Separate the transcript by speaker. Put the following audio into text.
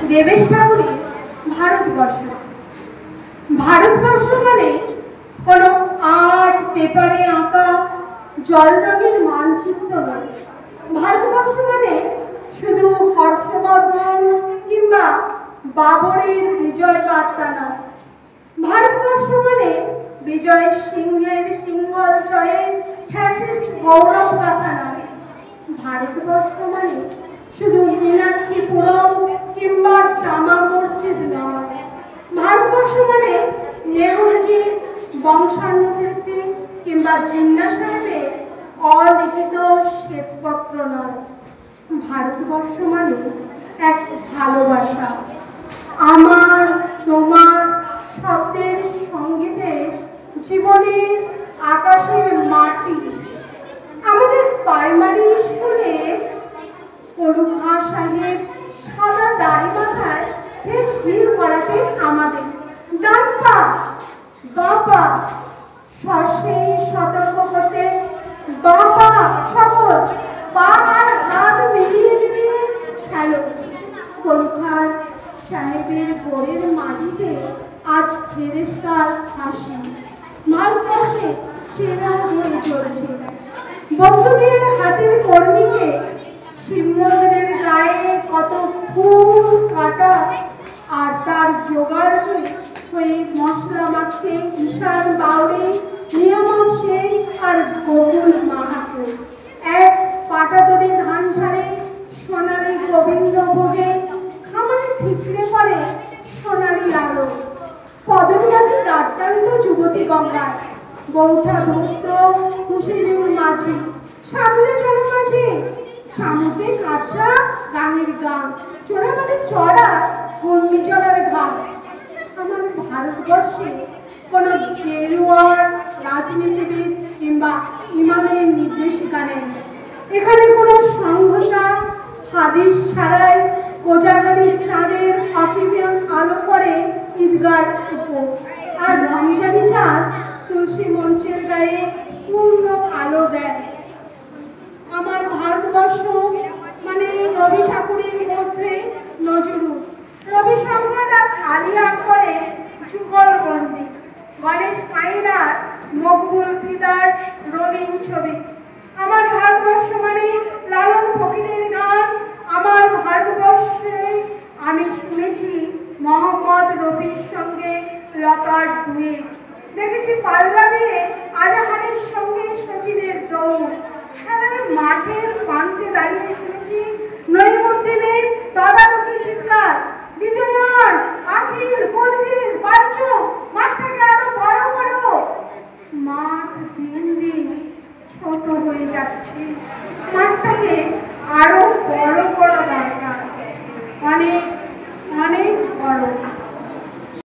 Speaker 1: দেবেশ ঠাকুরের ভারতবর্ষ। ভারতবর্ষ মানে কোনো আর্ট পেপারে আঁকা জল রঙের মানচিত্র নয়। ভারতবর্ষ মানে শুধু হর্ষবর্ধন কিংবা বাবরের বিজয় বার্তা নয়। ভারতবর্ষ মানে বিজয় সিংহের সিংহল জয়ের ফ্যাসিস্ট গৌরব গাথা নয়। ভারতবর্ষ মানে শুধু মীনাক্ষীপুরম কিংবা জামা মসজিদ নয়। ভারতবর্ষ মানে নেহরুজি বংশানুবৃত্তি কিংবা জিন্না সাহেবের অলিখিত শ্বেতপত্র নয়। ভারতবর্ষ মানে এক ভালোবাসা, আমার তোমার শব্দের সঙ্গীতে জীবনের আকাশের মাটি। আমাদের প্রাইমারি স্কুলে পড়ুয়া সাহেব সাদা দাড়ি মাথায় বেশ ভিড় করাতে আমাদের ডান পা বাবা সর্ষে সতর্ক করতে বাবা সকল পা আর হাত মিলিয়ে মিলিয়ে খেলো। পড়ুয়া সাহেবের গোড়ের মাটিতে আজ ফেরেশতার হাসি ভারতবর্ষে চেনা হয়ে চলছে। বন্ধুদের হাতের কর্মীকে শিব মন্দিরের গায়ে কত ফুল কাটা আর তার জোগাড় হয়ে মশলা মাখছে ঈশান বাউরি, নিয়ামত শেখ আর গোকুল মাহাতো। এক পাটাতরে ধান ঝাড়ে সোনালী গোবিন্দ ভোগে খামারে ঠিকরে পড়ে সোনালী আলো। পদবী আছে দার্টান্ত যুবতী গঙ্গায়, বৌঠা ভক্ত হুসেনুর মাঝি, সামনে চলো মাঝি সামুকে কাঁচা গানের গান, চোরাবাদে চড়া ঘূর্ণিঝড়ের ঘাট। আমার ভারতবর্ষে কোনো গেরুয়ার রাজনীতিবিদ কিংবা ইমামের নির্দেশিকা নেই। এখানে কোনো সংহতা হাদিস ছাড়াই কোজাগারির চাঁদের অকিমিয়ন আলো পড়ে ঈদগার উপর, আর রমজানি চাঁদ তুলসী মঞ্চের গায়ে পূর্ণ আলো দেয়। আমার ভারতবর্ষ মানে রবি ঠাকুরের মধ্যে নজরুল, রবি সম্রাট আর আলী আকবরের যুগলবন্দি, গণেশ পাইনার মকবুল ফিদার রঙিন ছবি। আমার ভারতবর্ষ মানে লালন ফকিরের গান। আমার ভারতবর্ষে আমি শুনেছি মোহাম্মদ রফির সঙ্গে লতার ডুয়েট, দেখেছি পাল্লা দিয়ে আজাহারের সঙ্গে সচিনের দৌড়, খেলার মাঠের প্রান্তে দাঁড়িয়ে শুনেছি নইমুদ্দিনের তদারকি চিৎকার, বিজয়ন আখিল কুলজিৎ বাচ্চু মাঠটাকে আরো বড় করো। মাঠ দিন দিন ছোট হয়ে যাচ্ছে, মাঠটাকে আরো বড়